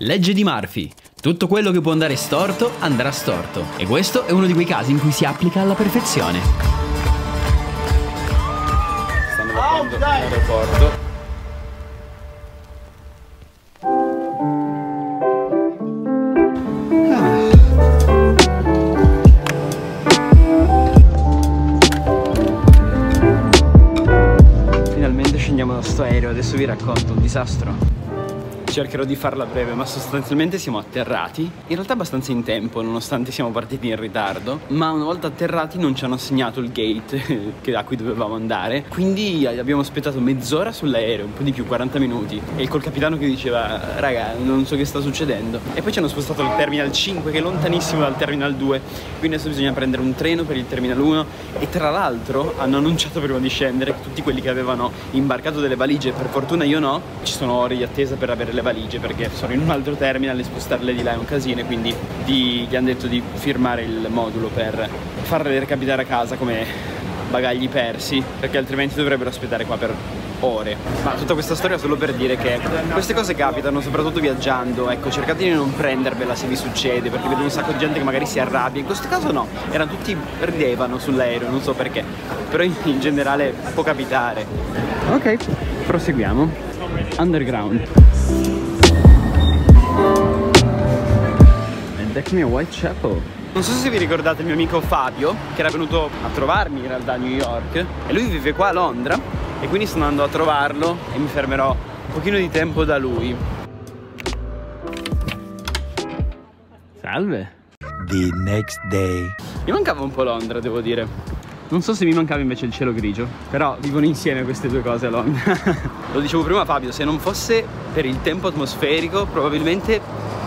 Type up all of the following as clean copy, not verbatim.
Legge di Murphy. Tutto quello che può andare storto, andrà storto. E questo è uno di quei casi in cui si applica alla perfezione. Stanno battendo l'aeroporto. Finalmente scendiamo da sto aereo, adesso vi racconto un disastro. Cercherò di farla breve, ma sostanzialmente siamo atterrati, in realtà abbastanza in tempo, nonostante siamo partiti in ritardo, ma una volta atterrati non ci hanno assegnato il gate a cui dovevamo andare, quindi abbiamo aspettato mezz'ora sull'aereo, un po' di più, 40 minuti, e col capitano che diceva, raga, non so che sta succedendo, e poi ci hanno spostato al Terminal 5, che è lontanissimo dal Terminal 2, quindi adesso bisogna prendere un treno per il Terminal 1, e tra l'altro hanno annunciato prima di scendere che tutti quelli che avevano imbarcato delle valigie, per fortuna io no, ci sono ore di attesa per avere le valigie perché sono in un altro terminal e spostarle di là è un casino, e quindi gli hanno detto di firmare il modulo per farle recapitare a casa come bagagli persi, perché altrimenti dovrebbero aspettare qua per ore. Ma tutta questa storia solo per dire che queste cose capitano soprattutto viaggiando, ecco, cercate di non prendervela se vi succede, perché vedo un sacco di gente che magari si arrabbia. In questo caso no, erano tutti, ridevano sull'aereo, non so perché, però in generale può capitare. Ok, proseguiamo. Underground. Eccomi a Whitechapel. Non so se vi ricordate il mio amico Fabio, che era venuto a trovarmi in realtà a New York, e lui vive qua a Londra, e quindi sto andando a trovarlo e mi fermerò un pochino di tempo da lui. Salve. The next day. Mi mancava un po' Londra, devo dire. Non so se mi mancava invece il cielo grigio, però vivono insieme queste due cose a Londra. Lo dicevo prima Fabio, se non fosse per il tempo atmosferico probabilmente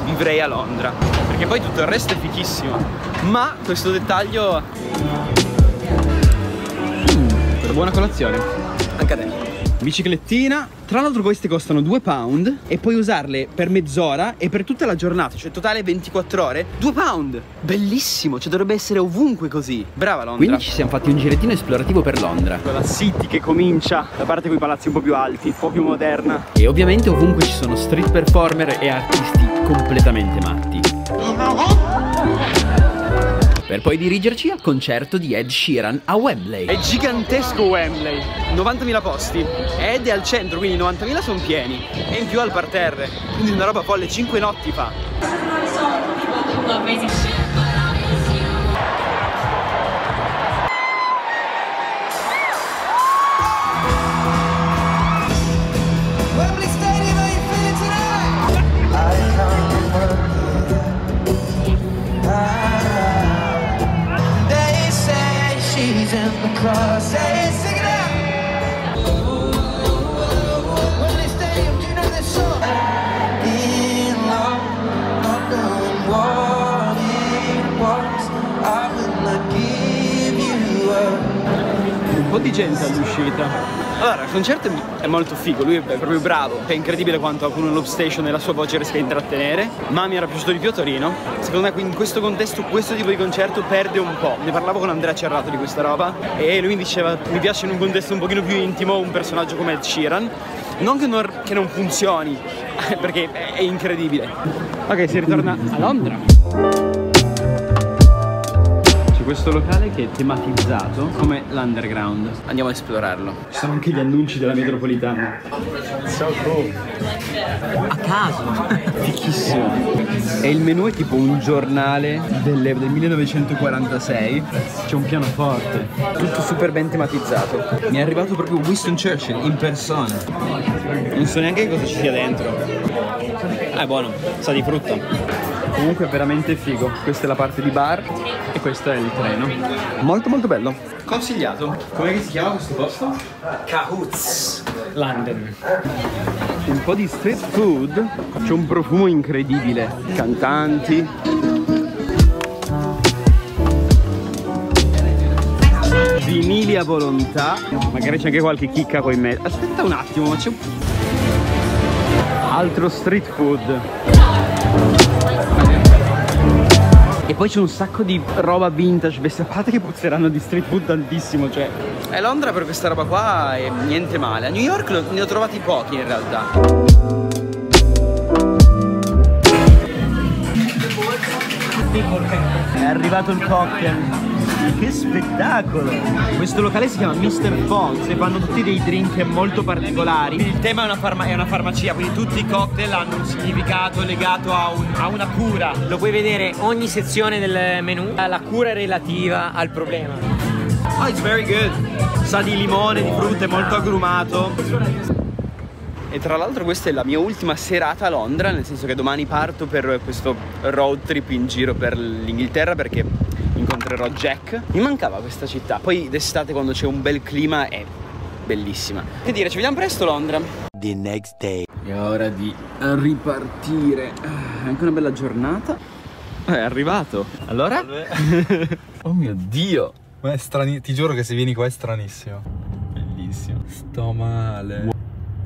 vivrei a Londra, perché poi tutto il resto è fichissimo, ma questo dettaglio... per buona colazione. Anche a te. Biciclettina, tra l'altro queste costano £2 e puoi usarle per mezz'ora e per tutta la giornata, cioè totale 24 ore, £2, bellissimo, cioè dovrebbe essere ovunque così. Brava Londra. Quindi ci siamo fatti un girettino esplorativo per Londra. La city che comincia da parte quei palazzi un po' più alti, un po' più moderna. E ovviamente ovunque ci sono street performer e artisti completamente matti. Per poi dirigerci al concerto di Ed Sheeran a Wembley. È gigantesco Wembley, 90.000 posti, ed è al centro, quindi 90.000 sono pieni, e in più al parterre, quindi una roba folle, 5 notti fa. Un po' di gente all'uscita. Allora, il concerto è molto figo, lui è proprio bravo, è incredibile quanto con un Love Station e la sua voce riesca a intrattenere, ma mi era piaciuto di più a Torino. Secondo me in questo contesto, questo tipo di concerto perde un po'. Ne parlavo con Andrea Cerrato di questa roba e lui mi diceva mi piace in un contesto un pochino più intimo un personaggio come Ed Sheeran. Non che non funzioni, perché è incredibile. Ok, si ritorna a Londra. Questo locale che è tematizzato come l'underground. Andiamo a esplorarlo. Ci sono anche gli annunci della metropolitana. So cool. A caso. Fichissimo. E il menù è tipo un giornale del 1946. C'è un pianoforte. Tutto super ben tematizzato. Mi è arrivato proprio Winston Churchill in persona. Non so neanche cosa ci sia dentro. È buono, sa di frutta. Comunque è veramente figo. Questa è la parte di bar e questo è il treno. Molto molto bello. Consigliato. Com'è che si chiama questo posto? Cahoots London. Un po' di street food. C'è un profumo incredibile. Cantanti. Vinili a volontà. Magari c'è anche qualche chicca poi in mezzo. Aspetta un attimo, ma c'è un... altro street food. E poi c'è un sacco di roba vintage, vestipate che puzzeranno di street food tantissimo, cioè. E Londra per questa roba qua è niente male. A New York ne ho trovati pochi in realtà. È arrivato il cocktail. Che spettacolo! Questo locale si chiama Mr. Fox e fanno tutti dei drink molto particolari. Il tema è una farmacia, quindi tutti i cocktail hanno un significato legato a una cura. Lo puoi vedere ogni sezione del menù. La cura è relativa al problema. Oh, it's very good. Sa di limone, di frutta, è molto agrumato. E tra l'altro questa è la mia ultima serata a Londra, nel senso che domani parto per questo road trip in giro per l'Inghilterra perché incontrerò Jack. Mi mancava questa città, poi d'estate quando c'è un bel clima è bellissima. Che dire, ci vediamo presto Londra. The next day. È ora di ripartire. È anche una bella giornata. È arrivato. Allora? Oh mio Dio. Ma è stranissimo, ti giuro che se vieni qua è stranissimo. Bellissimo. Sto male.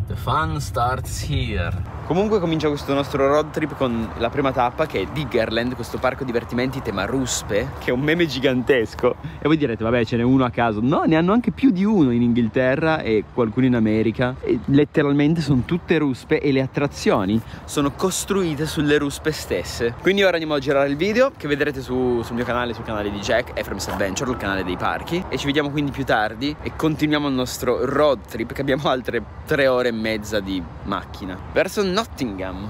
The fun starts here. Comunque comincia questo nostro road trip con la prima tappa che è Diggerland, questo parco divertimenti tema ruspe, che è un meme gigantesco. E voi direte, vabbè, ce n'è uno a caso. No, ne hanno anche più di uno in Inghilterra e qualcuno in America. E letteralmente sono tutte ruspe e le attrazioni sono costruite sulle ruspe stesse. Quindi ora andiamo a girare il video che vedrete sul mio canale, sul canale di Jack, Ephraim's Adventure, il canale dei parchi. E ci vediamo quindi più tardi e continuiamo il nostro road trip, che abbiamo altre 3 ore e mezza di macchina verso Nottingham.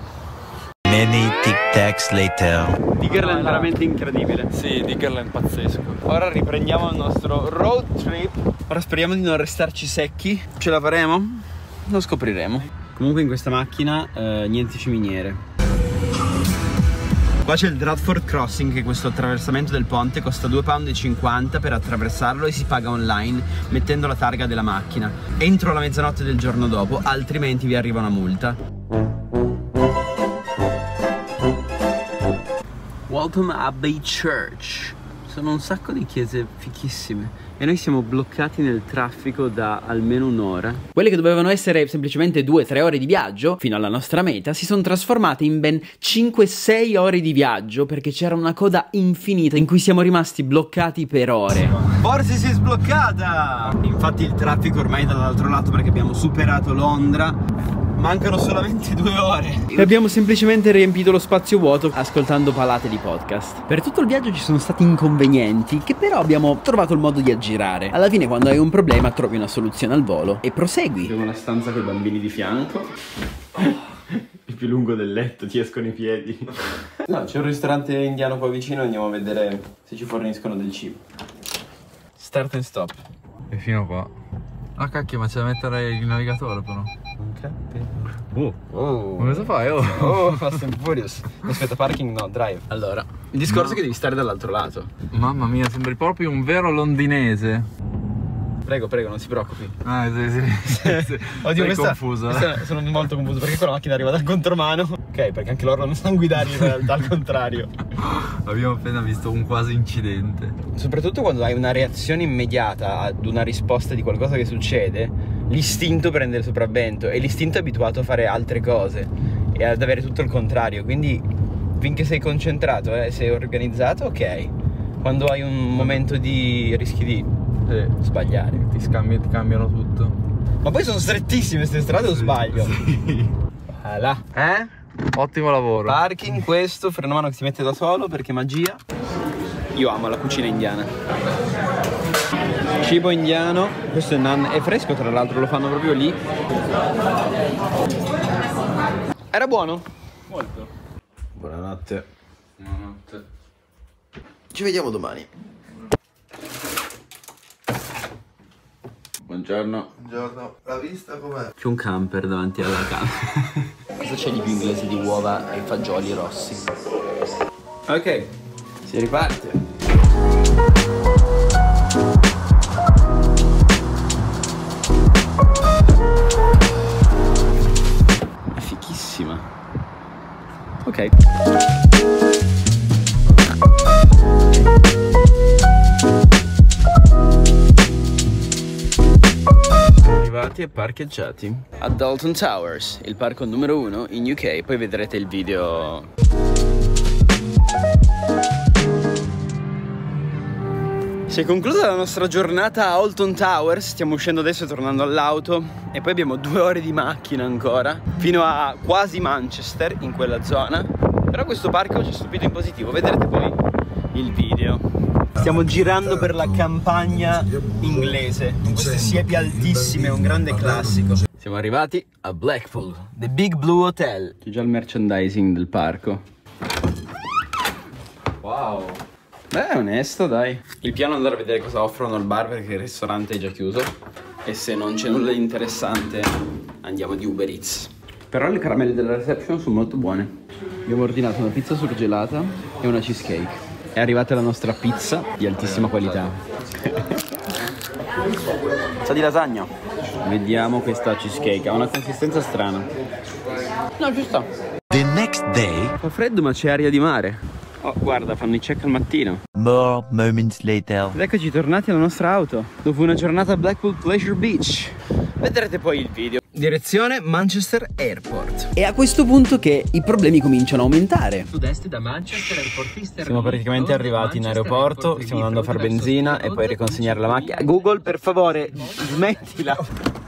Many tic tacs later. Diggerland è veramente incredibile. Sì, Diggerland pazzesco. Ora riprendiamo il nostro road trip. Ora speriamo di non restarci secchi. Ce la faremo? Lo scopriremo. Comunque in questa macchina niente ciminiere. Qua c'è il Dradford Crossing, che è questo attraversamento del ponte, costa £2,50 per attraversarlo e si paga online mettendo la targa della macchina entro la mezzanotte del giorno dopo, altrimenti vi arriva una multa. Waltham Abbey Church. Sono un sacco di chiese fichissime e noi siamo bloccati nel traffico da almeno un'ora. Quelle che dovevano essere semplicemente 2-3 ore di viaggio fino alla nostra meta si sono trasformate in ben 5-6 ore di viaggio perché c'era una coda infinita in cui siamo rimasti bloccati per ore. Forse si è sbloccata! Infatti il traffico ormai è dall'altro lato perché abbiamo superato Londra. Mancano solamente 2 ore e abbiamo semplicemente riempito lo spazio vuoto ascoltando palate di podcast. Per tutto il viaggio ci sono stati inconvenienti che però abbiamo trovato il modo di aggirare. Alla fine quando hai un problema trovi una soluzione al volo e prosegui. Abbiamo la stanza con i bambini di fianco. Il più lungo del letto, ti escono i piedi. No, c'è un ristorante indiano qua vicino, andiamo a vedere se ci forniscono del cibo. Start and stop. E fino qua. Ah cacchio, ma c'è da mettere il navigatore però. Cosa fai? Fast and Furious. Aspetta, parking no, drive. Allora, il discorso è che devi stare dall'altro lato. Mamma mia, sembri proprio un vero londinese. Prego, non si preoccupi. Ah, sì. Oddio, sei confuso. Sono molto confuso perché qua la macchina arriva dal contromano. Ok, perché anche loro non sanno guidare in realtà, al contrario. Abbiamo appena visto un quasi incidente. Soprattutto quando hai una reazione immediata ad una risposta di qualcosa che succede, l'istinto prende il sopravvento e l'istinto è abituato a fare altre cose e ad avere tutto il contrario. Quindi finché sei concentrato, sei organizzato, ok. Quando hai un momento di rischi di sbagliare, ti cambiano tutto. Ma poi sono strettissime queste strade, o sbaglio? Sì. Là. Ottimo lavoro. Parking questo, freno a mano che si mette da solo perché magia. Io amo la cucina indiana. Cibo indiano, questo è naan, è fresco tra l'altro, lo fanno proprio lì. Era buono? Molto. Buonanotte. Buonanotte. Ci vediamo domani. Buongiorno. Buongiorno. La vista com'è? C'è un camper davanti alla camera. Cosa c'è di più inglese di uova e fagioli rossi? Ok, si riparte. È fichissima. Ok. Arrivati e parcheggiati a Dalton Towers, il parco numero 1 in UK. Poi vedrete il video. Si è conclusa la nostra giornata a Alton Towers. Stiamo uscendo adesso e tornando all'auto. E poi abbiamo 2 ore di macchina ancora fino a quasi Manchester, in quella zona. Però questo parco ci ha stupito in positivo, vedrete poi il video. Stiamo girando per la campagna inglese, con queste siepi altissime, un grande classico. Siamo arrivati a Blackpool, The Big Blue Hotel. C'è già il merchandising del parco. Wow. Beh, è onesto, dai. Il piano è andare a vedere cosa offrono al bar perché il ristorante è già chiuso. E se non c'è nulla di interessante andiamo di Uber Eats. Però le caramelle della reception sono molto buone. Abbiamo ordinato una pizza surgelata e una cheesecake. È arrivata la nostra pizza di altissima qualità. Sa di lasagna. Vediamo questa cheesecake, ha una consistenza strana. No, ci sta. The next day, Fa freddo ma c'è aria di mare. Oh, guarda, fanno i check al mattino. more moments later. Ed eccoci tornati alla nostra auto dopo una giornata a Blackpool Pleasure Beach. Vedrete poi il video. Direzione Manchester Airport. È a questo punto che i problemi cominciano a aumentare. Sud-est da Manchester, Airport Eastern. Siamo praticamente arrivati in aeroporto, stiamo andando a far benzina e poi riconsegnare la macchina. Google, per favore, smettila.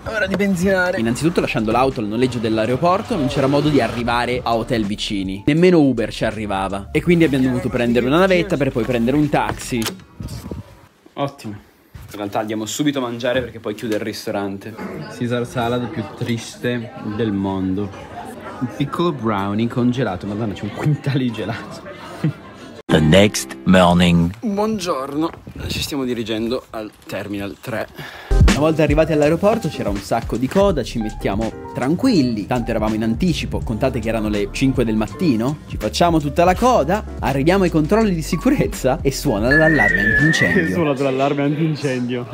Ora di benzinare. Innanzitutto, lasciando l'auto al noleggio dell'aeroporto, non c'era modo di arrivare a hotel vicini. Nemmeno Uber ci arrivava. E quindi abbiamo dovuto prendere una navetta per poi prendere un taxi. Ottimo. In realtà andiamo subito a mangiare perché poi chiude il ristorante. Caesar salad più triste del mondo. Un piccolo brownie congelato. Madonna, c'è un quintale di gelato. The next morning. Buongiorno. Ci stiamo dirigendo al Terminal 3. Una volta arrivati all'aeroporto c'era un sacco di coda, ci mettiamo tranquilli, tanto eravamo in anticipo, contate che erano le 5 del mattino, ci facciamo tutta la coda, arriviamo ai controlli di sicurezza e suona l'allarme antincendio. Suonato l'allarme antincendio.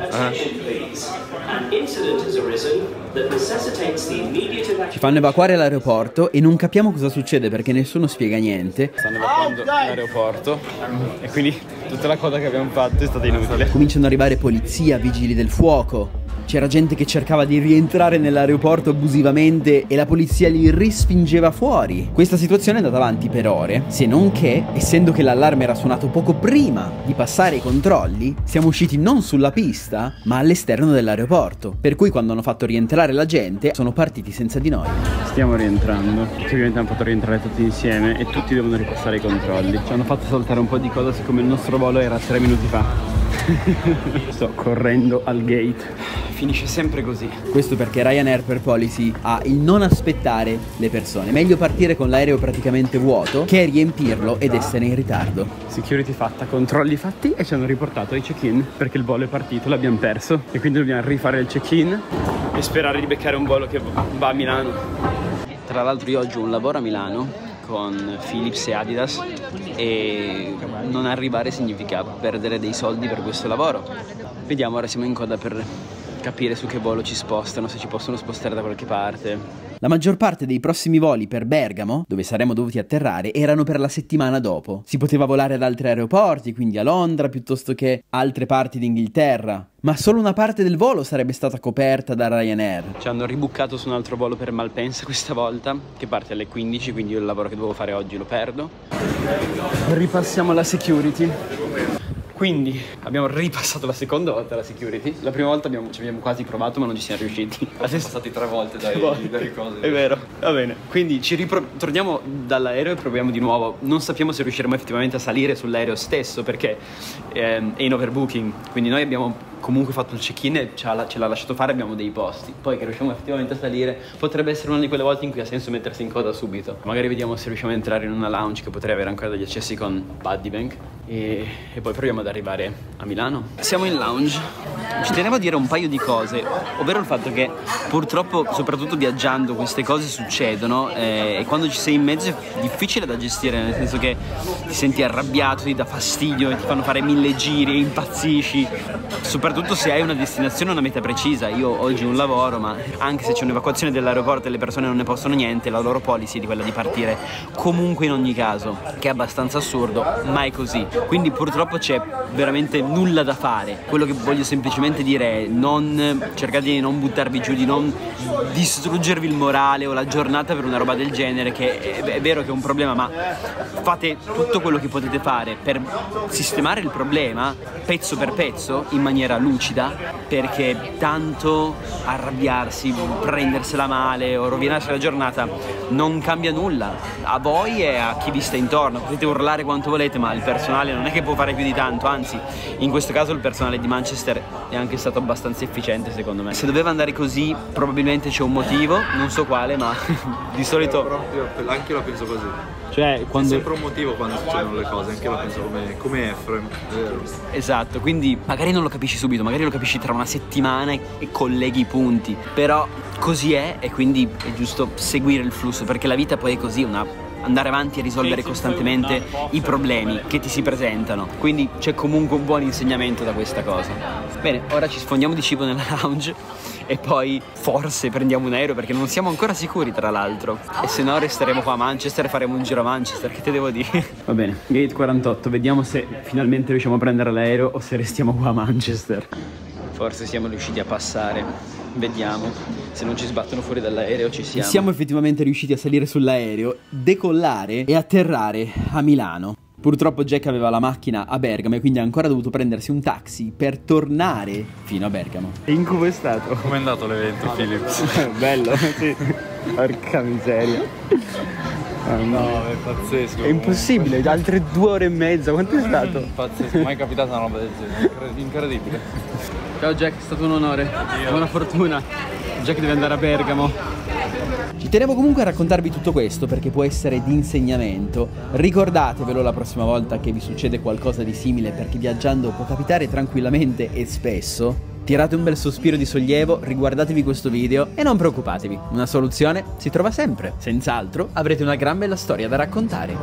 Ci fanno evacuare l'aeroporto e non capiamo cosa succede perché nessuno spiega niente. Stanno evacuando l'aeroporto e quindi tutta la coda che abbiamo fatto è stata inutile. Cominciano ad arrivare polizia, vigili del fuoco. C'era gente che cercava di rientrare nell'aeroporto abusivamente e la polizia li rispingeva fuori. Questa situazione è andata avanti per ore, se non che, essendo che l'allarme era suonato poco prima di passare i controlli, siamo usciti non sulla pista, ma all'esterno dell'aeroporto. Per cui quando hanno fatto rientrare la gente, sono partiti senza di noi. Stiamo rientrando. Ovviamente hanno fatto rientrare tutti insieme e tutti devono ripassare i controlli. Ci hanno fatto saltare un po' di cosa siccome il nostro volo era 3 minuti fa. Sto correndo al gate. Finisce sempre così. Questo perché Ryanair per policy ha il non aspettare le persone. Meglio partire con l'aereo praticamente vuoto che riempirlo ed essere in ritardo. Security fatta, controlli fatti e ci hanno riportato ai check-in perché il volo è partito, l'abbiamo perso e quindi dobbiamo rifare il check-in e sperare di beccare un volo che va a Milano. Tra l'altro io oggi ho un lavoro a Milano con Philips e Adidas e non arrivare significa perdere dei soldi per questo lavoro. Vediamo, ora siamo in coda per capire su che volo ci spostano, se ci possono spostare da qualche parte. La maggior parte dei prossimi voli per Bergamo, dove saremmo dovuti atterrare, erano per la settimana dopo. Si poteva volare ad altri aeroporti, quindi a Londra piuttosto che altre parti d'Inghilterra, ma solo una parte del volo sarebbe stata coperta da Ryanair. Ci hanno ribuccato su un altro volo per Malpensa questa volta, che parte alle 15, quindi io il lavoro che dovevo fare oggi lo perdo. Ripassiamo la security. Quindi abbiamo ripassato la seconda volta la security. La prima volta ci abbiamo quasi provato ma non ci siamo riusciti. Siamo passati 3 volte dai cose. È vero, va bene. Quindi torniamo dall'aereo e proviamo di nuovo. Non sappiamo se riusciremo effettivamente a salire sull'aereo stesso perché è in overbooking. Quindi noi abbiamo comunque fatto il check-in e ce l'ha lasciato fare, abbiamo dei posti. Poi che riusciamo effettivamente a salire potrebbe essere una di quelle volte in cui ha senso mettersi in coda subito. Magari vediamo se riusciamo a entrare in una lounge che potrei avere ancora degli accessi con Buddy Bank e poi proviamo ad arrivare a Milano. Siamo in lounge. Ci tenevo a dire un paio di cose, ovvero il fatto che purtroppo, soprattutto viaggiando, queste cose succedono e quando ci sei in mezzo è difficile da gestire, nel senso che ti senti arrabbiato, ti dà fastidio e ti fanno fare 1000 giri, impazzisci, soprattutto se hai una destinazione, una meta precisa. Io oggi ho un lavoro, ma anche se c'è un'evacuazione dell'aeroporto e le persone non ne possono niente, la loro policy è di quella di partire comunque in ogni caso, che è abbastanza assurdo, ma è così. Quindi purtroppo c'è veramente nulla da fare. Quello che voglio semplicemente dire è cercate di non buttarvi giù, di non distruggervi il morale o la giornata giornata per una roba del genere, che è vero che è un problema, ma fate tutto quello che potete fare per sistemare il problema pezzo per pezzo in maniera lucida, perché tanto arrabbiarsi, prendersela male o rovinarsi la giornata non cambia nulla a voi e a chi vi sta intorno. Potete urlare quanto volete, ma il personale non è che può fare più di tanto, anzi in questo caso il personale di Manchester è anche stato abbastanza efficiente secondo me. Se doveva andare così probabilmente c'è un motivo, non so quale, ma di solito Proprio, anche io la penso così. cioè quando... C'è sempre un motivo quando succedono le cose, anche io la penso come Efraim, è vero. Esatto, quindi magari non lo capisci subito, magari lo capisci tra una settimana e colleghi i punti, però così è e quindi è giusto seguire il flusso, perché la vita poi è così, andare avanti e risolvere costantemente i problemi che ti si presentano, quindi c'è comunque un buon insegnamento da questa cosa. Bene, ora ci sfondiamo di cibo nella lounge e poi forse prendiamo un aereo, perché non siamo ancora sicuri tra l'altro, e se no resteremo qua a Manchester e faremo un giro a Manchester, che te devo dire. Va bene, gate 48, vediamo se finalmente riusciamo a prendere l'aereo o se restiamo qua a Manchester. Forse siamo riusciti a passare, vediamo, se non ci sbattono fuori dall'aereo ci siamo. Siamo effettivamente riusciti a salire sull'aereo, decollare e atterrare a Milano. Purtroppo Jack aveva la macchina a Bergamo e quindi ha ancora dovuto prendersi un taxi per tornare fino a Bergamo. E incubo è stato? Com'è andato l'evento, Philips? Bello, sì. Porca miseria. No, è pazzesco. È impossibile, altre 2 ore e mezza, quanto è stato? Pazzesco, mai capitata una roba del genere, incredibile. Ciao Jack, è stato un onore. Buona fortuna. Jack deve andare a Bergamo. Ci tenevo comunque a raccontarvi tutto questo perché può essere di insegnamento. Ricordatevelo la prossima volta che vi succede qualcosa di simile, perché viaggiando può capitare tranquillamente e spesso. Tirate un bel sospiro di sollievo, riguardatevi questo video e non preoccupatevi, una soluzione si trova sempre. Senz'altro avrete una gran bella storia da raccontare.